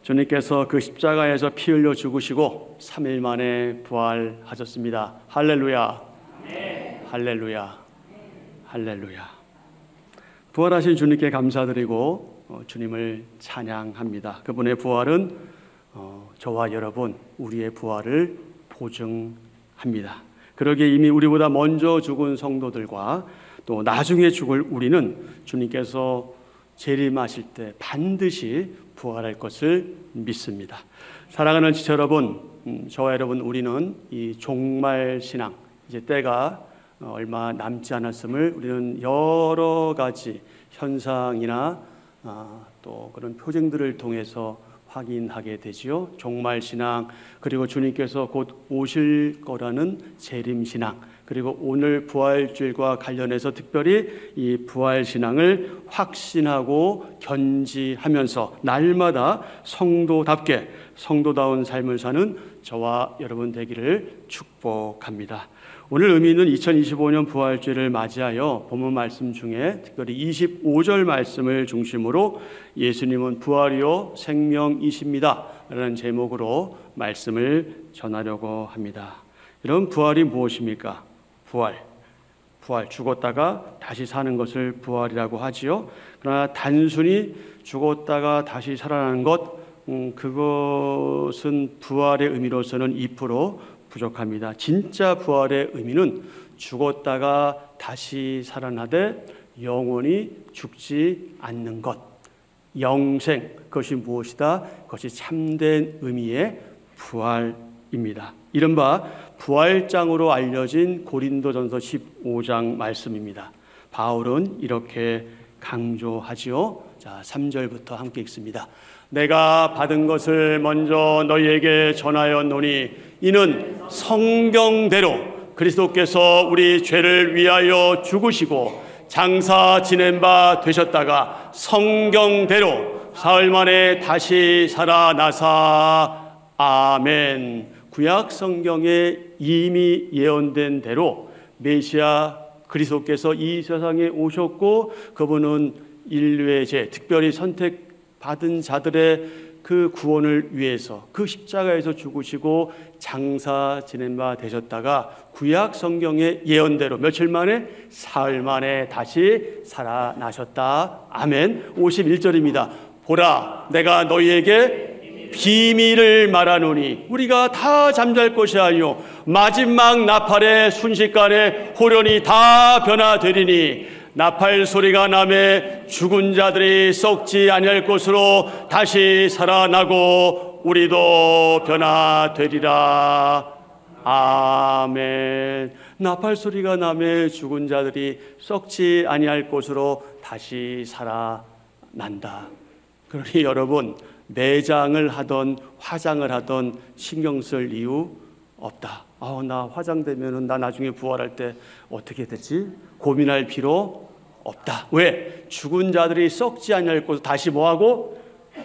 주님께서 그 십자가에서 피 흘려 죽으시고 3일 만에 부활하셨습니다. 할렐루야. 할렐루야. 할렐루야. 부활하신 주님께 감사드리고 주님을 찬양합니다. 그분의 부활은 저와 여러분 우리의 부활을 보증합니다. 그러기에 이미 우리보다 먼저 죽은 성도들과 또 나중에 죽을 우리는 주님께서 재림하실 때 반드시 부활할 것을 믿습니다. 사랑하는 지체 여러분, 저와 여러분 우리는 이 종말 신앙, 이제 때가 얼마 남지 않았음을 우리는 여러 가지 현상이나 또 그런 표징들을 통해서 확인하게 되지요. 종말 신앙, 그리고 주님께서 곧 오실 거라는 재림 신앙, 그리고 오늘 부활주일과 관련해서 특별히 이 부활 신앙을 확신하고 견지하면서 날마다 성도답게 성도다운 삶을 사는 저와 여러분 되기를 축복합니다. 오늘 의미는 2025년 부활주일을 맞이하여 본문 말씀 중에 특별히 25절 말씀을 중심으로 예수님은 부활이요 생명이십니다 라는 제목으로 말씀을 전하려고 합니다. 여러분, 부활이 무엇입니까? 부활, 죽었다가 다시 사는 것을 부활이라고 하지요. 그러나 단순히 죽었다가 다시 살아나는 것, 그것은 부활의 의미로서는 2% 부족합니다. 진짜 부활의 의미는 죽었다가 다시 살아나되 영원히 죽지 않는 것, 영생, 그것이 무엇이다? 그것이 참된 의미의 부활입니다. 이른바 부활장으로 알려진 고린도전서 15장 말씀입니다. 바울은 이렇게 강조하지요. 자, 3절부터 함께 읽습니다. 내가 받은 것을 먼저 너희에게 전하였노니 이는 성경대로 그리스도께서 우리 죄를 위하여 죽으시고 장사 지낸 바 되셨다가 성경대로 사흘 만에 다시 살아나사 아멘. 구약 성경에 이미 예언된 대로 메시아 그리스도께서 이 세상에 오셨고 그분은 인류의 죄, 특별히 선택받은 자들의 그 구원을 위해서 그 십자가에서 죽으시고 장사 지낸 바 되셨다가 구약 성경의 예언대로 며칠 만에? 사흘 만에 다시 살아나셨다. 아멘. 51절입니다. 보라, 내가 너희에게 비밀을 말하노니 우리가 다 잠잘 것이 아니요 마지막 나팔의 순식간에 호련히 다 변화되리니 나팔 소리가 나매 죽은 자들이 썩지 아니할 것으로 다시 살아나고 우리도 변화되리라. 아멘. 나팔 소리가 나매 죽은 자들이 썩지 아니할 것으로 다시 살아난다. 그러니 여러분, 매장을 하던 화장을 하던 신경 쓸 이유 없다. 나 화장되면은 나 나중에 부활할 때 어떻게 되지? 고민할 필요 없다. 왜? 죽은 자들이 썩지 아니할 것을 다시 뭐하고?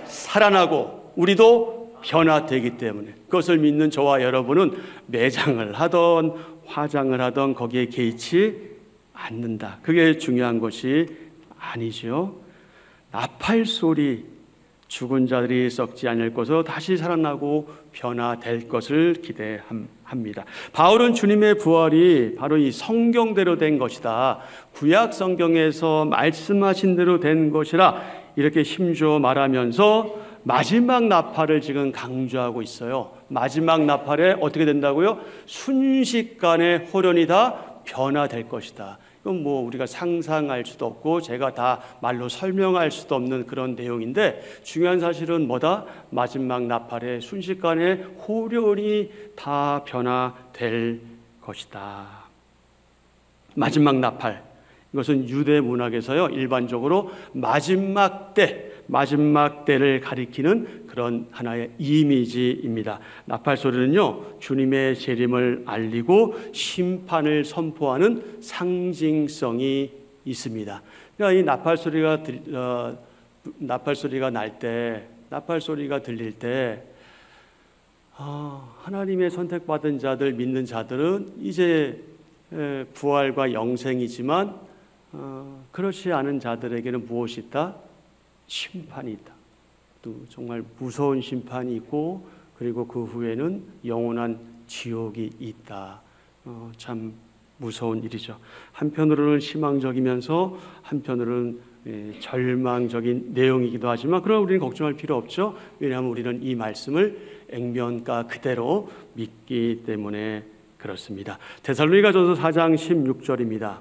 살아나고 우리도 변화되기 때문에. 그것을 믿는 저와 여러분은 매장을 하던 화장을 하던 거기에 개의치 않는다. 그게 중요한 것이 아니죠. 나팔 소리, 죽은 자들이 썩지 않을 것으로 다시 살아나고 변화될 것을 기대합니다. 바울은 주님의 부활이 바로 이 성경대로 된 것이다, 구약 성경에서 말씀하신 대로 된 것이라 이렇게 힘주어 말하면서 마지막 나팔을 지금 강조하고 있어요. 마지막 나팔에 어떻게 된다고요? 순식간에 호련히 다 변화될 것이다. 이건 뭐 우리가 상상할 수도 없고 제가 다 말로 설명할 수도 없는 그런 내용인데, 중요한 사실은 뭐다? 마지막 나팔에 순식간에 호련히 다 변화될 것이다. 마지막 나팔, 이것은 유대 문학에서요 일반적으로 마지막 때를 가리키는 그런 하나의 이미지입니다. 나팔 소리는요 주님의 재림을 알리고 심판을 선포하는 상징성이 있습니다. 그러니까 이 나팔 소리가 날 때, 나팔 소리가 들릴 때 하나님의 선택받은 자들, 믿는 자들은 이제 부활과 영생이지만 그렇지 않은 자들에게는 무엇이 있다? 심판이 있다. 또 정말 무서운 심판이 있고 그리고 그 후에는 영원한 지옥이 있다. 참 무서운 일이죠. 한편으로는 희망적이면서 한편으로는 절망적인 내용이기도 하지만 그러나 우리는 걱정할 필요 없죠. 왜냐하면 우리는 이 말씀을 액면가 그대로 믿기 때문에 그렇습니다. 데살로니가전서 4장 16절입니다.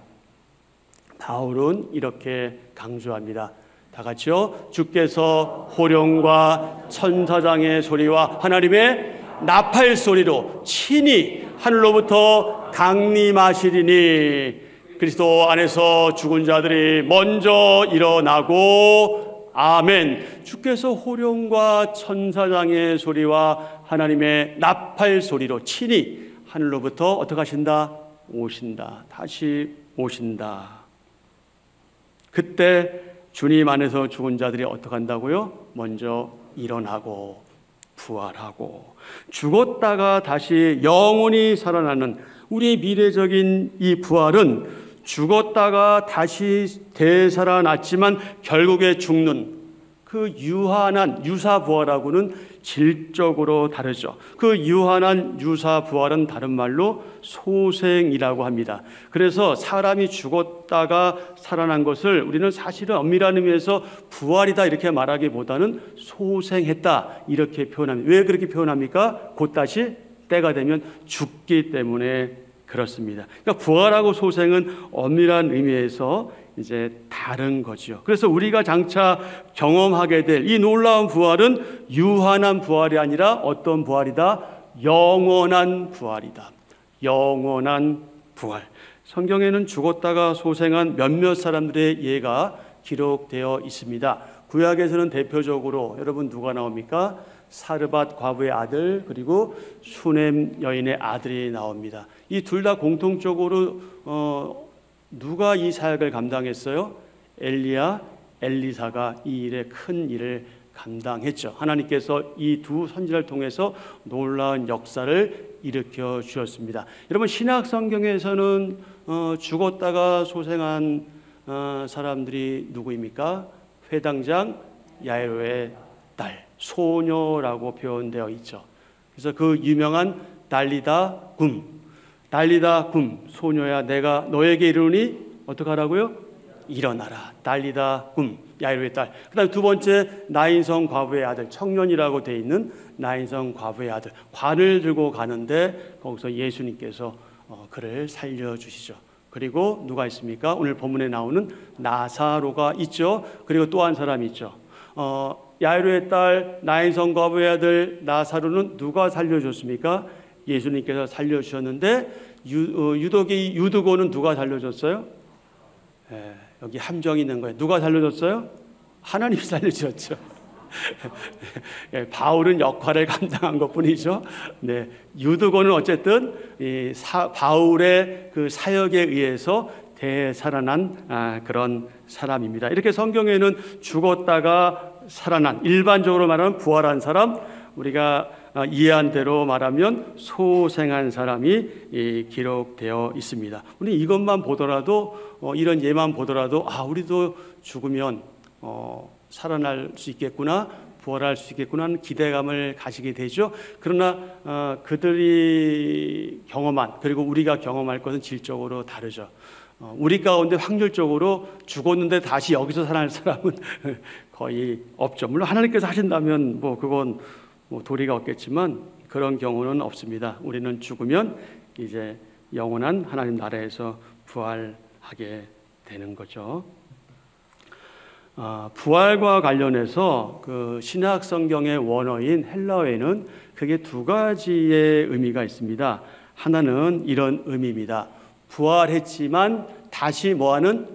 바울은 이렇게 강조합니다. 다 같이요. 주께서 호령과 천사장의 소리와 하나님의 나팔 소리로 친히 하늘로부터 강림하시리니 그리스도 안에서 죽은 자들이 먼저 일어나고 아멘. 주께서 호령과 천사장의 소리와 하나님의 나팔 소리로 친히 하늘로부터 어떻게 하신다? 오신다. 다시 오신다. 그때 주님 안에서 죽은 자들이 어떻게 한다고요? 먼저 일어나고 부활하고 죽었다가 다시 영원히 살아나는 우리 미래적인 이 부활은 죽었다가 다시 되살아났지만 결국에 죽는 그 유한한 유사부활하고는 질적으로 다르죠. 그 유한한 유사부활은 다른 말로 소생이라고 합니다. 그래서 사람이 죽었다가 살아난 것을 우리는 사실은 엄밀한 의미에서 부활이다 이렇게 말하기보다는 소생했다 이렇게 표현합니다. 왜 그렇게 표현합니까? 곧 다시 때가 되면 죽기 때문에 그렇습니다. 그러니까 부활하고 소생은 엄밀한 의미에서 이제 다른 거죠. 그래서 우리가 장차 경험하게 될 이 놀라운 부활은 유한한 부활이 아니라 어떤 부활이다? 영원한 부활이다. 영원한 부활. 성경에는 죽었다가 소생한 몇몇 사람들의 예가 기록되어 있습니다. 구약에서는 대표적으로 여러분 누가 나옵니까? 사르밧 과부의 아들 그리고 수넴 여인의 아들이 나옵니다. 이 둘 다 공통적으로 누가 이 사역을 감당했어요? 엘리야, 엘리사가 이 일에 큰 일을 감당했죠. 하나님께서 이 두 선지자를 통해서 놀라운 역사를 일으켜 주셨습니다. 여러분 신약 성경에서는 죽었다가 소생한 사람들이 누구입니까? 회당장 야이로의 딸, 소녀라고 표현되어 있죠. 그래서 그 유명한 달리다 굼, 달리다 굼, 소녀야 내가 너에게 이르노니 어떻게 하라고요? 일어나라. 달리다 굼, 야이로의 딸. 그 다음에 두 번째 나인성 과부의 아들, 청년이라고 되어 있는 나인성 과부의 아들. 관을 들고 가는데 거기서 예수님께서 그를 살려주시죠. 그리고 누가 있습니까? 오늘 본문에 나오는 나사로가 있죠. 그리고 또 한 사람이 있죠. 야이로의 딸 나인성 과부의 아들 나사로는 누가 살려줬습니까? 예수님께서 살려주셨는데 유두고는 누가 살려줬어요? 여기 함정이 있는 거예요. 누가 살려줬어요? 하나님이 살려주셨죠. 바울은 역할을 감당한 것뿐이죠. 네, 유두고는 어쨌든 바울의 그 사역에 의해서 되살아난 그런 사람입니다. 이렇게 성경에는 죽었다가 살아난, 일반적으로 말하면 부활한 사람, 우리가 이해한 대로 말하면 소생한 사람이 기록되어 있습니다. 우리 이것만 보더라도 이런 예만 보더라도 우리도 죽으면 살아날 수 있겠구나, 부활할 수 있겠구나 하는 기대감을 가지게 되죠. 그러나 그들이 경험한 그리고 우리가 경험할 것은 질적으로 다르죠. 우리 가운데 확률적으로 죽었는데 다시 여기서 살아날 사람은 거의 없죠. 물론 하나님께서 하신다면 그건 도리가 없겠지만 그런 경우는 없습니다. 우리는 죽으면 이제 영원한 하나님 나라에서 부활하게 되는 거죠. 부활과 관련해서 그 신약 성경의 원어인 헬라어에는 크게 두 가지의 의미가 있습니다. 하나는 이런 의미입니다. 부활했지만 다시 뭐하는?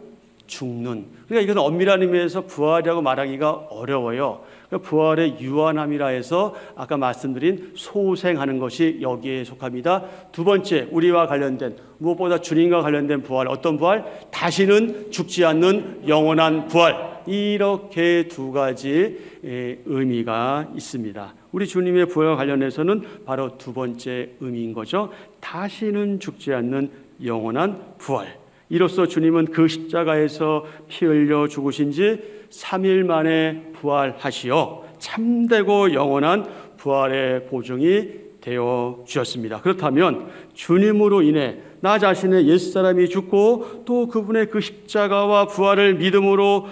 죽는. 그러니까 이건 엄밀한 의미에서 부활이라고 말하기가 어려워요. 부활의 유한함이라 해서 아까 말씀드린 소생하는 것이 여기에 속합니다. 두 번째, 우리와 관련된, 무엇보다 주님과 관련된 부활, 어떤 부활? 다시는 죽지 않는 영원한 부활. 이렇게 두 가지 의미가 있습니다. 우리 주님의 부활과 관련해서는 바로 두 번째 의미인 거죠. 다시는 죽지 않는 영원한 부활. 이로써 주님은 그 십자가에서 피 흘려 죽으신 지 3일 만에 부활하시어 참되고 영원한 부활의 보증이 되어 주셨습니다. 그렇다면 주님으로 인해 나 자신의 옛사람이 죽고 또 그분의 그 십자가와 부활을 믿음으로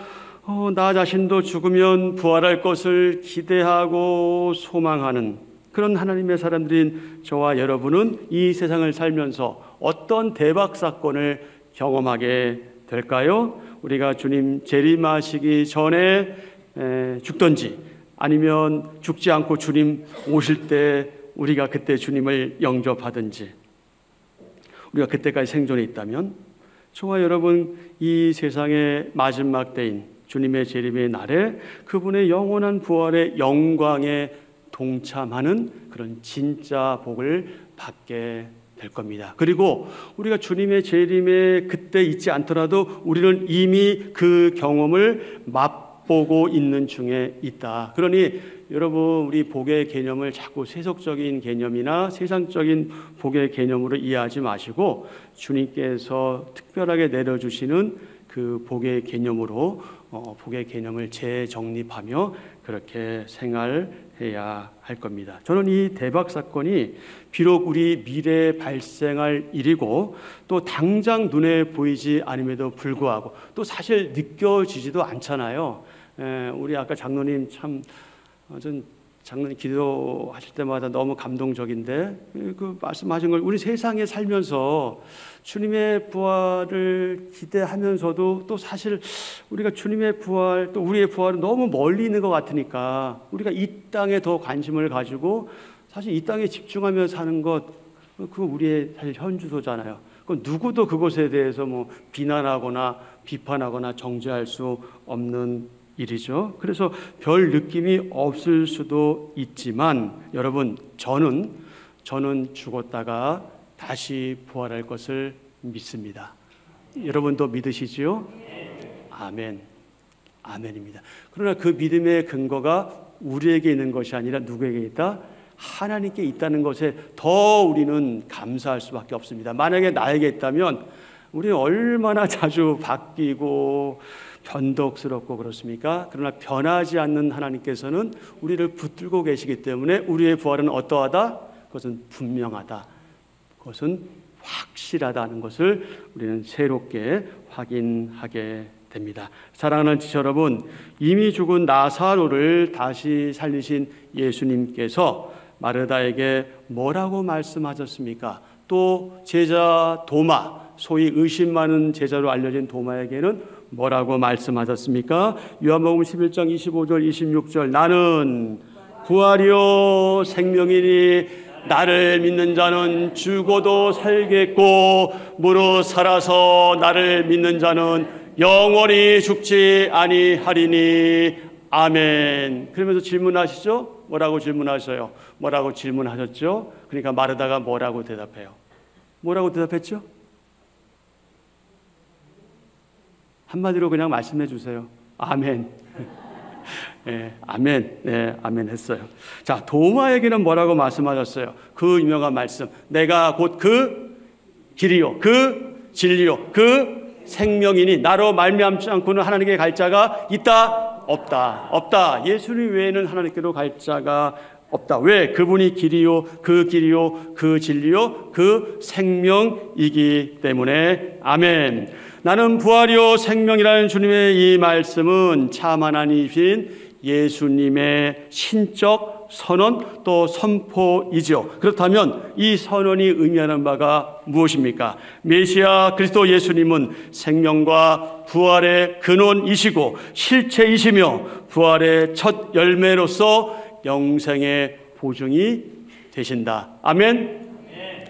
나 자신도 죽으면 부활할 것을 기대하고 소망하는 그런 하나님의 사람들인 저와 여러분은 이 세상을 살면서 어떤 대박 사건을 경험하게 될까요? 우리가 주님 재림하시기 전에 죽든지 아니면 죽지 않고 주님 오실 때 우리가 그때 주님을 영접하든지 우리가 그때까지 생존해 있다면 저와 여러분 이 세상의 마지막 때인 주님의 재림의 날에 그분의 영원한 부활의 영광에 동참하는 그런 진짜 복을 받게 될 겁니다. 그리고 우리가 주님의 재림에 그때 있지 않더라도 우리는 이미 그 경험을 맛보고 있는 중에 있다. 그러니 여러분 우리 복의 개념을 자꾸 세속적인 개념이나 세상적인 복의 개념으로 이해하지 마시고 주님께서 특별하게 내려주시는 그 복의 개념으로 복의 개념을 재정립하며 그렇게 생활해야 할 겁니다. 저는 이 대박 사건이 비록 우리 미래에 발생할 일이고 또 당장 눈에 보이지 않음에도 불구하고 또 사실 느껴지지도 않잖아요. 우리 아까 장로님 참 장로님 기도하실 때마다 너무 감동적인데 그 말씀하신 걸 우리 세상에 살면서 주님의 부활을 기대하면서도 또 사실 우리가 주님의 부활 또 우리의 부활은 너무 멀리 있는 것 같으니까 우리가 이 땅에 더 관심을 가지고 사실 이 땅에 집중하며 사는 것 그거 우리의 사실 현주소잖아요. 누구도 그것에 대해서 뭐 비난하거나 비판하거나 정죄할 수 없는 일이죠. 그래서 별 느낌이 없을 수도 있지만 여러분 저는 죽었다가 다시 부활할 것을 믿습니다. 여러분도 믿으시지요? 아멘. 아멘입니다. 그러나 그 믿음의 근거가 우리에게 있는 것이 아니라 누구에게 있다? 하나님께 있다는 것에 더 우리는 감사할 수밖에 없습니다. 만약에 나에게 있다면 우리는 얼마나 자주 바뀌고 변덕스럽고 그렇습니까? 그러나 변하지 않는 하나님께서는 우리를 붙들고 계시기 때문에 우리의 부활은 어떠하다? 그것은 분명하다. 그것은 확실하다는 것을 우리는 새롭게 확인하게 됩니다. 사랑하는 지체 여러분, 이미 죽은 나사로를 다시 살리신 예수님께서 마르다에게 뭐라고 말씀하셨습니까? 또 제자 도마, 소위 의심 많은 제자로 알려진 도마에게는 뭐라고 말씀하셨습니까? 요한복음 11장 25절 26절 나는 부활이요 생명이니 나를 믿는 자는 죽어도 살겠고 무릇 살아서 나를 믿는 자는 영원히 죽지 아니하리니 아멘. 그러면서 질문하시죠? 뭐라고 질문하셔요? 뭐라고 질문하셨죠? 그러니까 마르다가 뭐라고 대답해요? 뭐라고 대답했죠? 한마디로 그냥 말씀해 주세요. 아멘. 네, 아멘. 네, 아멘 했어요. 자, 도마에게는 뭐라고 말씀하셨어요? 그 유명한 말씀. 내가 곧 그 길이요, 그 진리요, 그 생명이니 나로 말미암지 않고는 하나님께 갈 자가 있다? 없다. 없다. 예수님 외에는 하나님께로 갈 자가 없다. 왜? 그분이 길이요, 그 길이요, 그 진리요, 그 생명이기 때문에 아멘. 나는 부활이요 생명이라는 주님의 이 말씀은 참 하나님이신 예수님의 신적 선언 또 선포이죠. 그렇다면 이 선언이 의미하는 바가 무엇입니까? 메시아 그리스도 예수님은 생명과 부활의 근원이시고 실체이시며 부활의 첫 열매로서 영생의 보증이 되신다. 아멘.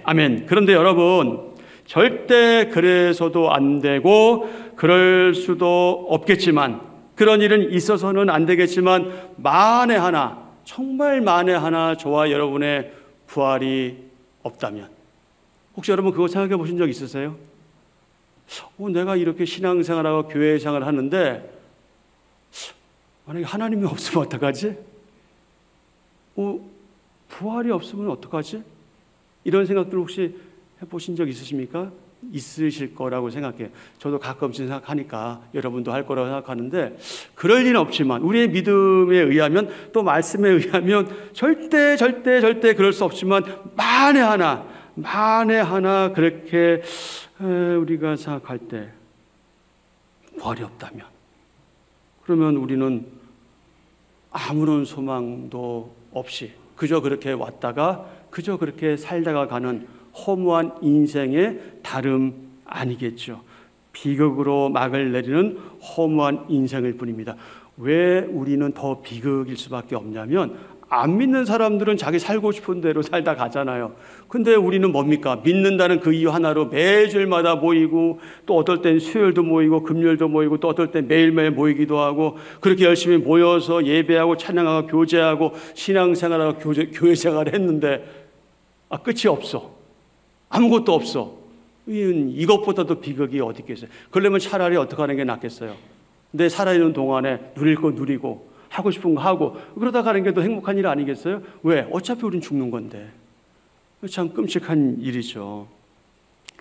아멘. 그런데 여러분 절대 그래서도 안 되고 그럴 수도 없겠지만 그런 일은 있어서는 안 되겠지만 만에 하나 정말 만에 하나 저와 여러분의 부활이 없다면 혹시 여러분 그거 생각해 보신 적 있으세요? 내가 이렇게 신앙생활하고 교회생활을 하는데 만약에 하나님이 없으면 어떡하지? 부활이 없으면 어떡하지? 이런 생각들 혹시 해보신 적 있으십니까? 있으실 거라고 생각해요. 저도 가끔씩 생각하니까 여러분도 할 거라고 생각하는데 그럴 리는 없지만 우리의 믿음에 의하면 또 말씀에 의하면 절대 그럴 수 없지만 만에 하나 그렇게 우리가 생각할 때 부활이 없다면 그러면 우리는 아무런 소망도 없이 그저 그렇게 왔다가 그저 그렇게 살다가 가는 허무한 인생의 다름 아니겠죠. 비극으로 막을 내리는 허무한 인생일 뿐입니다. 왜 우리는 더 비극일 수밖에 없냐면 안 믿는 사람들은 자기 살고 싶은 대로 살다 가잖아요. 근데 우리는 뭡니까? 믿는다는 그 이유 하나로 매주일마다 모이고 또 어떨 땐 수요일도 모이고 금요일도 모이고 또 어떨 땐 매일매일 모이기도 하고 그렇게 열심히 모여서 예배하고 찬양하고 교제하고 신앙생활하고 교회 생활을 했는데 끝이 없어. 아무것도 없어. 이것보다도 비극이 어디 있겠어요. 그러려면 차라리 어떻게 하는 게 낫겠어요. 내 살아있는 동안에 누릴 거 누리고 하고 싶은 거 하고 그러다 가는 게 더 행복한 일 아니겠어요? 왜? 어차피 우린 죽는 건데. 참 끔찍한 일이죠.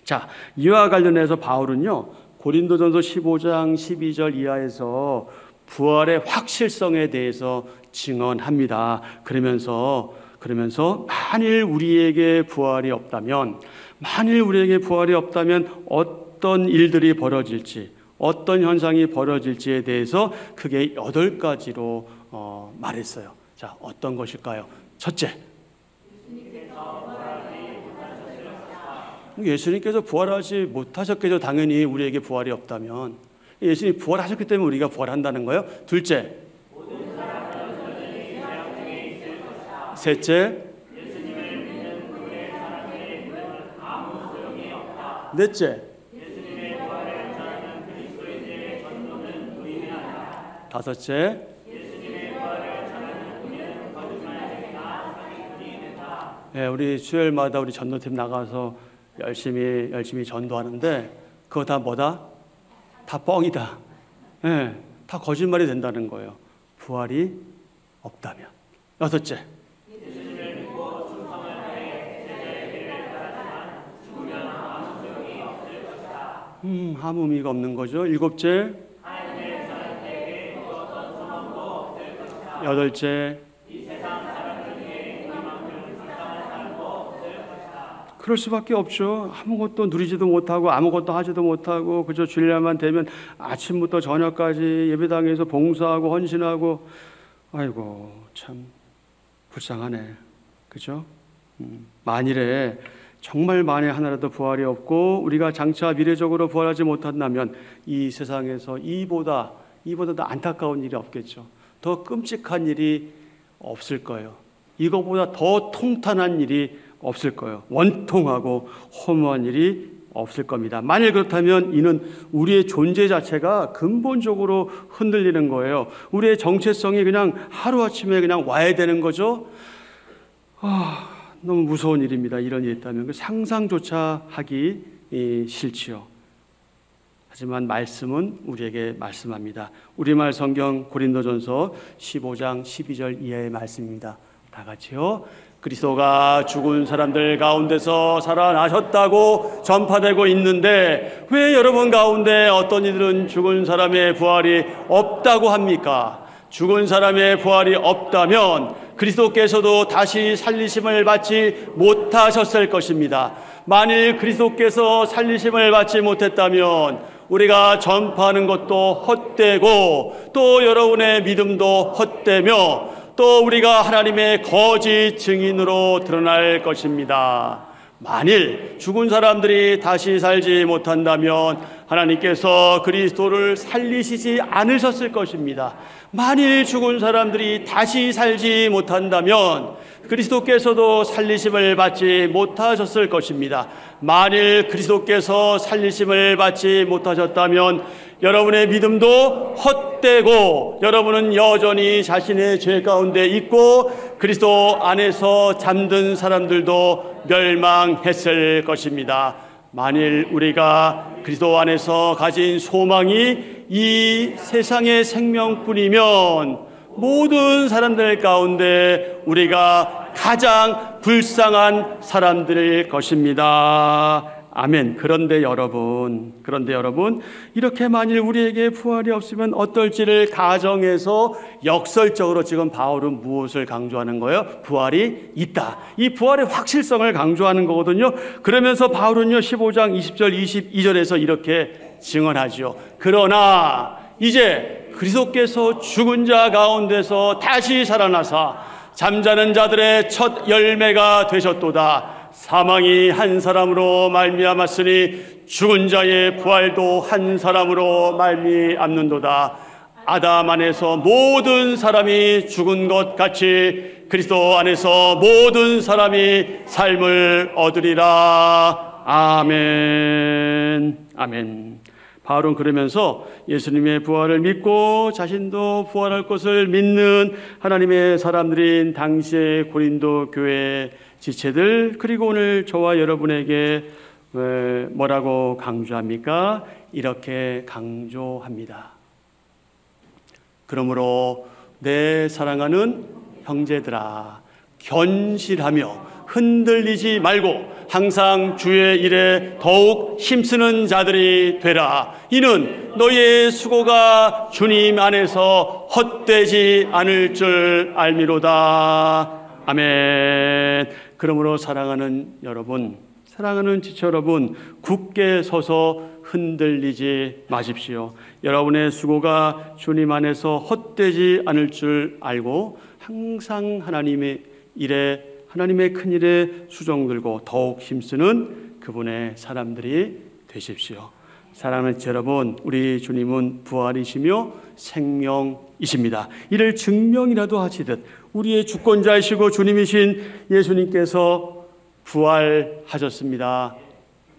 자, 이와 관련해서 바울은요 고린도전서 15장 12절 이하에서 부활의 확실성에 대해서 증언합니다. 그러면서 만일 우리에게 부활이 없다면 어떤 일들이 벌어질지 어떤 현상이 벌어질지에 대해서 크게 8가지로 말했어요. 자, 어떤 것일까요? 첫째, 예수님께서 부활하지 못하셨겠죠. 당연히 우리에게 부활이 없다면 예수님이 부활하셨기 때문에 우리가 부활한다는 거예요. 둘째, 셋째, 넷째, 다섯째, 우리 수요일마다 우리 전도팀 나가서 열심히 전도하는데 그거 다 뭐다? 다 뻥이다. 다 거짓말이 된다는 거예요. 부활이 없다면. 여섯째, 아무 의미가 없는 거죠. 일곱째, 여덟째, 그럴 수밖에 없죠. 아무것도 누리지도 못하고 아무것도 하지도 못하고 그저 주일날만 되면 아침부터 저녁까지 예배당에서 봉사하고 헌신하고 아이고 참 불쌍하네. 그죠? 만일에 정말 만에 하나라도 부활이 없고 우리가 장차 미래적으로 부활하지 못한다면 이 세상에서 이보다 더 안타까운 일이 없겠죠. 더 끔찍한 일이 없을 거예요. 이거보다 더 통탄한 일이 없을 거예요. 원통하고 허무한 일이 없을 겁니다. 만일 그렇다면 이는 우리의 존재 자체가 근본적으로 흔들리는 거예요. 우리의 정체성이 그냥 하루아침에 그냥 와야 되는 거죠. 너무 무서운 일입니다. 이런 일이 있다면 상상조차 하기 싫지요. 하지만 말씀은 우리에게 말씀합니다. 우리말 성경 고린도전서 15장 12절 이하의 말씀입니다. 다 같이요. 그리스도가 죽은 사람들 가운데서 살아나셨다고 전파되고 있는데 왜 여러분 가운데 어떤 이들은 죽은 사람의 부활이 없다고 합니까? 죽은 사람의 부활이 없다면 그리스도께서도 다시 살리심을 받지 못하셨을 것입니다. 만일 그리스도께서 살리심을 받지 못했다면 우리가 전파하는 것도 헛되고 또 여러분의 믿음도 헛되며 또 우리가 하나님의 거짓 증인으로 드러날 것입니다. 만일 죽은 사람들이 다시 살지 못한다면 하나님께서 그리스도를 살리시지 않으셨을 것입니다. 만일 죽은 사람들이 다시 살지 못한다면 그리스도께서도 살리심을 받지 못하셨을 것입니다. 만일 그리스도께서 살리심을 받지 못하셨다면 여러분의 믿음도 헛되고 여러분은 여전히 자신의 죄 가운데 있고 그리스도 안에서 잠든 사람들도 멸망했을 것입니다. 만일 우리가 그리스도 안에서 가진 소망이 이 세상의 생명뿐이면 모든 사람들 가운데 우리가 가장 불쌍한 사람들일 것입니다. 아멘. 그런데 여러분, 이렇게 만일 우리에게 부활이 없으면 어떨지를 가정에서 역설적으로 지금 바울은 무엇을 강조하는 거예요? 부활이 있다. 이 부활의 확실성을 강조하는 거거든요. 그러면서 바울은요, 15장 20절, 22절에서 이렇게 증언하죠. 그러나 이제 그리스도께서 죽은 자 가운데서 다시 살아나사 잠자는 자들의 첫 열매가 되셨도다. 사망이 한 사람으로 말미암았으니 죽은 자의 부활도 한 사람으로 말미암는도다. 아담 안에서 모든 사람이 죽은 것 같이 그리스도 안에서 모든 사람이 삶을 얻으리라. 아멘. 아멘. 바울은 그러면서 예수님의 부활을 믿고 자신도 부활할 것을 믿는 하나님의 사람들인 당시의 고린도 교회 지체들, 그리고 오늘 저와 여러분에게 뭐라고 강조합니까? 이렇게 강조합니다. 그러므로 내 사랑하는 형제들아, 견실하며 흔들리지 말고 항상 주의 일에 더욱 힘쓰는 자들이 되라. 이는 너희의 수고가 주님 안에서 헛되지 않을 줄 알미로다. 아멘. 그러므로 사랑하는 여러분, 사랑하는 지체 여러분, 굳게 서서 흔들리지 마십시오. 여러분의 수고가 주님 안에서 헛되지 않을 줄 알고 항상 하나님의 일에, 하나님의 큰 일에 수종 들고 더욱 힘쓰는 그분의 사람들이 되십시오. 사랑하는 지체 여러분, 우리 주님은 부활이시며 생명이십니다. 이를 증명이라도 하시듯 우리의 주권자이시고 주님이신 예수님께서 부활하셨습니다.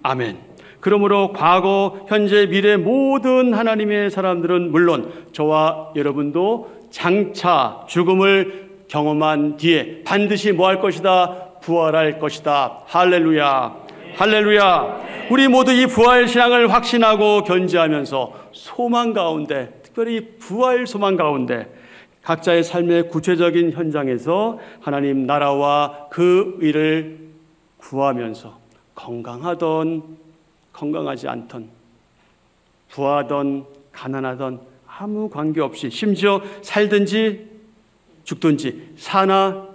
아멘. 그러므로 과거, 현재, 미래 모든 하나님의 사람들은 물론 저와 여러분도 장차 죽음을 경험한 뒤에 반드시 뭐 할 것이다? 부활할 것이다. 할렐루야. 할렐루야. 우리 모두 이 부활 신앙을 확신하고 견지하면서 소망 가운데, 특별히 부활 소망 가운데 각자의 삶의 구체적인 현장에서 하나님 나라와 그 의를 구하면서 건강하던 건강하지 않던, 부하던 가난하던 아무 관계없이, 심지어 살든지 죽든지 사나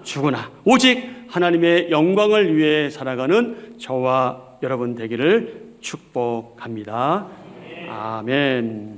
죽으나 오직 하나님의 영광을 위해 살아가는 저와 여러분 되기를 축복합니다. 아멘.